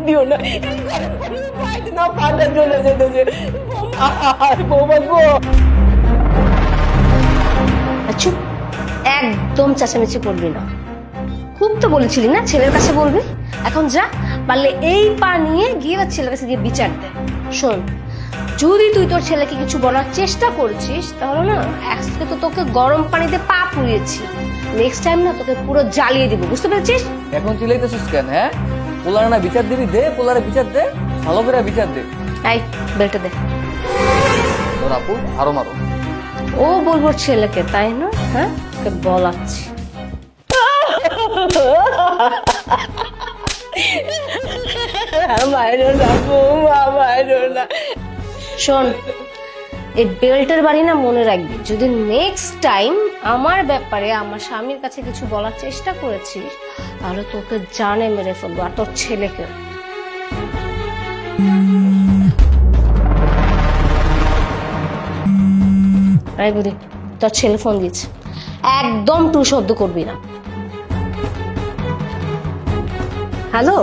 দিও না, না পাটা চলে যেতেছে বৌমা গো। চুপ, একদম চেঁচামেচি করবি না। খুব তো বলেছিলি না ছেলের কাছে বলবি, এখন যা পারলে এই পা নিয়ে গিয়ে বা ছেলের কাছে গিয়ে বিচার দে। শোন, যদি তুই তোর ছেলেকে কিছু বলার চেষ্টা করছিস তাহলে না আজকে তো তোকে গরম পানিতে পা পুড়িয়েছি, নেক্সট টাইম না তোকে পুরো জ্বালিয়ে দিব, বুঝতে পেরেছিস? এখন চিলাইতেছিস কেন? হ্যাঁ, পোলার না বিচার দিবি, দে পোলারে বিচার দে, ভালো করে বিচার দে। এই বেলটা দে। তোর আপু আরো মারো। ও বলবো ছেলেকে, তাই না? হ্যাঁ, তোকে বলাচ্ছি। মায়েরও না বৌমা, মায়েরও না। শোন, এই বেল্টের বাড়ি না মনে রাখবি, যদি নেক্সট টাইম আমার ব্যাপারে আমার স্বামীর কাছে কিছু বলার চেষ্টা করেছিস তাহলে তোকে জানে মেরে ফেলবো, আর তোর ছেলেকে। এই বুড়ি, তোর ছেলে ফোন দিয়েছে, একদম টু শব্দ করবি না। হ্যালো,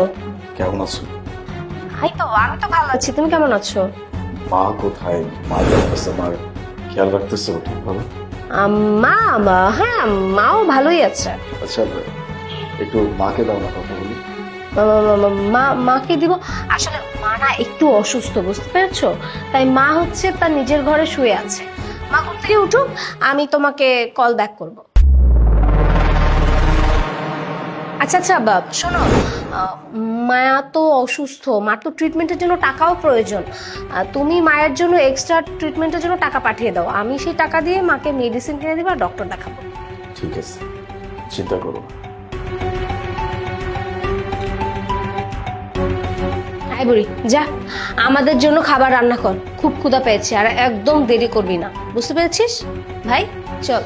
কেমন আছো? এই তো আমি তো ভালো আছি, তুমি কেমন আছো? মা কোথায়? মা যাচ্ছে, মার খেয়াল রাখতেছো ঠিকভাবে? হ্যাঁ, মাও ভালোই আছে। আচ্ছা, একটু মাকে দাও না, কথা বলি। মাকে দিব, আসলে মা না একটু অসুস্থ, বুঝতে পেরেছো? তাই মা হচ্ছে তার নিজের ঘরে শুয়ে আছে। মা ঘুম থেকে উঠুক, আমি তোমাকে কল ব্যাক করব। আচ্ছা আচ্ছা বাব, শোনো, মায়া তো অসুস্থ, মার তো ট্রিটমেন্টের জন্য টাকাও প্রয়োজন। তুমি মায়ের জন্য এক্সট্রা ট্রিটমেন্টের জন্য টাকা পাঠিয়ে দাও, আমি সেই টাকা দিয়ে মাকে মেডিসিন কিনে দিব আর ডক্টর দেখাবো। ঠিক আছে, চিন্তা করো না। আয় বুড়ি, যা আমাদের জন্য খাবার রান্না কর, খুব ক্ষুধা পেয়েছে, আর একদম দেরি করবি না, বুঝতে পেরেছিস? ভাই চল।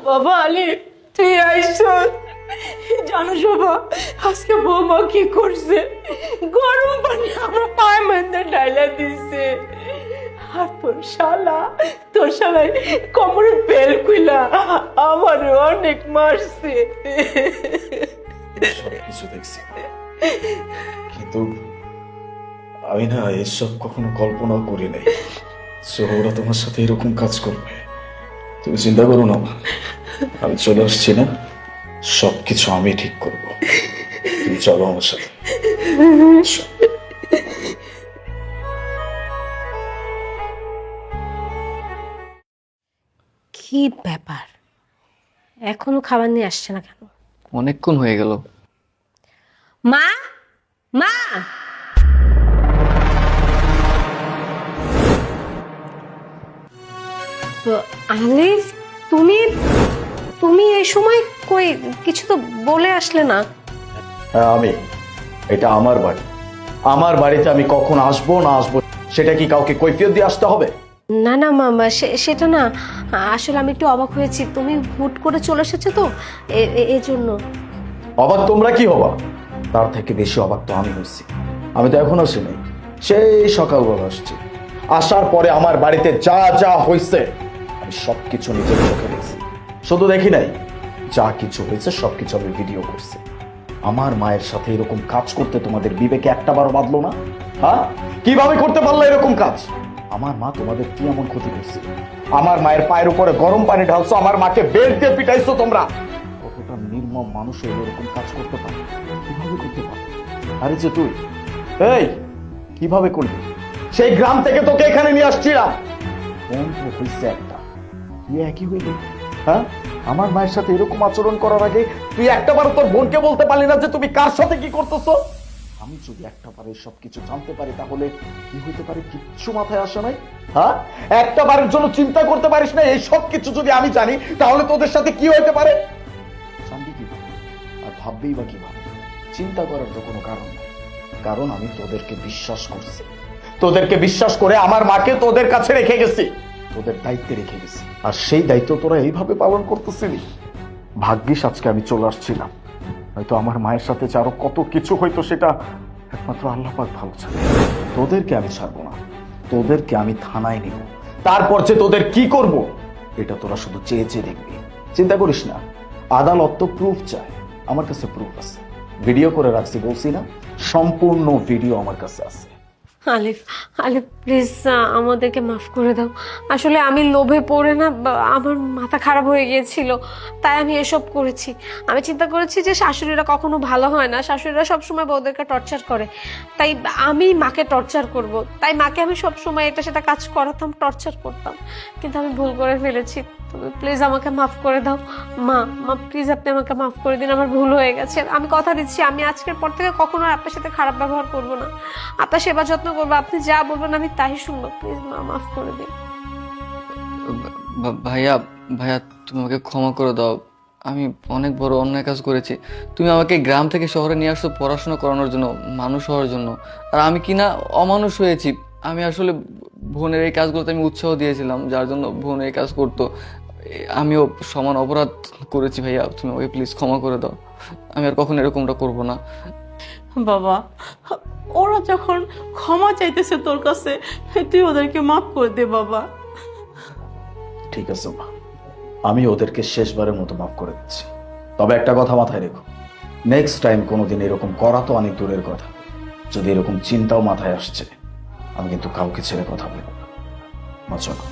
বাবা আলী, তুই আইস। জানো শোভা, আজকে বৌমা কি করছে? গরম পানি আমার পায়ের মধ্যে ডাইলা দিছে। আর তোর শালাই কোমরে বেল কইলা আমার অনেক মারছে। সবকিছু দেখছি, কিন্তু আমি না এসব কখনো কল্পনাও করি নাই যে ওরা তোমার সাথে এরকম কাজ করবে। তুমি চিন্তা করো না, আমি চলে আসছি না, সবকিছু আমি ঠিক করব। তুমি চলো আমার সাথে। কি ব্যাপার, এখনো খাবার নিয়ে আসছে না কেন? অনেকক্ষণ হয়ে গেল। মা, মা, আলিফ, তুমি তুমি এই সময় কই? কিছু তো বলে আসলে না। হ্যাঁ, এটা আমার বাড়ি। আমার বাড়িতে আমি কখন আসবো না আসবো সেটা কি কাউকে কৈফিয়ত দিয়ে আসতে হবে? না না মামা, সেটা না, আসলে আমি একটু অবাক হয়েছি, তুমি হুট করে চলে এসেছো তো এই জন্য। অবাক তোমরা কি হবা? তার থেকে বেশি অবাক তো আমি হচ্ছি। আমি তো এখন আসি নাই, সেই সকালবেলা আসছি। আসার পরে আমার বাড়িতে যা যা হয়েছে আমি সবকিছু নিজের চোখে দেখছি। শুধু দেখি নাই, যা কিছু হয়েছে সবকিছু আমি ভিডিও করছি। আমার মায়ের সাথে এরকম কাজ করতে তোমাদের বিবেকে একটাবারও বাঁধলো না? হ্যাঁ, কিভাবে করতে পারলো এরকম কাজ? আমার মা তোমাদের কি এমন ক্ষতি করছে? আমার মায়ের পায়ের উপরে গরম পানি ঢালছো, আমার মাকে বেল্ট দিয়ে পিটাইছো তোমরা। কতটা নির্মম মানুষ এরকম কাজ করতে পারে? কিভাবে করতে পারে? আরে যে তুই, এই কিভাবে করলি? সেই গ্রাম থেকে তোকে এখানে নিয়ে আসছিলাম, বন্ধু হয়েছে একটা, তুই একই হইলি। হ্যাঁ, আমার মায়ের সাথে এরকম আচরণ করার আগে তুই একটাবার তোর বোনকে বলতে পারলি না যে তুমি কার সাথে কি করতেছো? আমি যদি একটাবারে সবকিছু জানতে পারি তাহলে কি হইতে পারে কিচ্ছু মাথায় আসে নাই। হ্যাঁ, একটাবারের জন্য চিন্তা করতে পারিস না এই সব কিছু যদি আমি জানি তাহলে তোদের সাথে কি হইতে পারে জানবি কি? আর ভাববেই বা কিভাবে? চিন্তা করার তো কোনো কারণ নেই, কারণ আমি তোদেরকে বিশ্বাস করছি। তোদেরকে বিশ্বাস করে আমার মাকে তোদের কাছে রেখে গেছি, তোদের দায়িত্বে রেখে গেছি, আর সেই দায়িত্ব তোরা এইভাবে পালন করতেছিলি। ভাগ্যিস আজকে আমি চলে আসছিলাম, হয়তো আমার মায়ের সাথে যে আরো কত কিছু হইতো সেটা একমাত্র আল্লাহ পাক ভালো জানে। তোদেরকে আমি ছাড়বো না, তোদেরকে আমি থানায় নিব, তারপর যে তোদের কি করব এটা তোরা শুধু চেয়ে চেয়ে দেখবি। চিন্তা করিস না, আদালত তো প্রুফ চায়, আমার কাছে প্রুফ আছে, ভিডিও করে রাখছি, বলছি না, সম্পূর্ণ ভিডিও আমার কাছে আছে। আলিফ, আলিফ প্লিজ আমাদেরকে মাফ করে দাও। আসলে আমি লোভে পড়ে না আমার মাথা খারাপ হয়ে গিয়েছিল, তাই আমি এসব করেছি। আমি চিন্তা করেছি যে শাশুড়িরা কখনো ভালো হয় না, শাশুড়িরা সবসময় বউদেরকে টর্চার করে, তাই আমি মাকে টর্চার করব, তাই মাকে আমি সবসময় এটা সেটা কাজ করাতাম, টর্চার করতাম, কিন্তু আমি ভুল করে ফেলেছি। তুমি প্লিজ আমাকে মাফ করে দাও। মা, মা প্লিজ আপনি আমাকে মাফ করে দিন, আমার ভুল হয়ে গেছে। আমি কথা দিচ্ছি আমি আজকের পর থেকে কখনো আর আপনার সাথে খারাপ ব্যবহার করব না, আপনার সেবা যত্ন করবো, আপনি যা বলবেন আমি তাই শুনবো। প্লিজ মা, মাফ করে দিন। ভাইয়া, ভাইয়া তুমি আমাকে ক্ষমা করে দাও, আমি অনেক বড় অন্যায় কাজ করেছি। তুমি আমাকে গ্রাম থেকে শহরে নিয়ে আসছো পড়াশোনা করানোর জন্য, মানুষ হওয়ার জন্য, আর আমি কিনা অমানুষ হয়েছি। আমি আসলে বোনের এই কাজগুলোতে আমি উৎসাহ দিয়েছিলাম, যার জন্য বোন এই কাজ করতো। আমিও সমান অপরাধ করেছি ভাইয়া, তুমি আমাকে প্লিজ ক্ষমা করে দাও, আমি আর কখনো এরকমটা করবো না। বাবা, ওরা যখন ক্ষমা চাইতেছে তোর কাছে, তুই ওদেরকে মাফ করে দে বাবা। ঠিক আছে মা, আমি ওদেরকে শেষবারের মতো মাফ করে দিচ্ছি, তবে একটা কথা মাথায় রেখো, নেক্সট টাইম কোনোদিন এরকম করা তো অনেক দূরের কথা, যদি এরকম চিন্তাও মাথায় আসছে, আমি কিন্তু কাউকে ছেড়ে কথা বলবো না। চলো।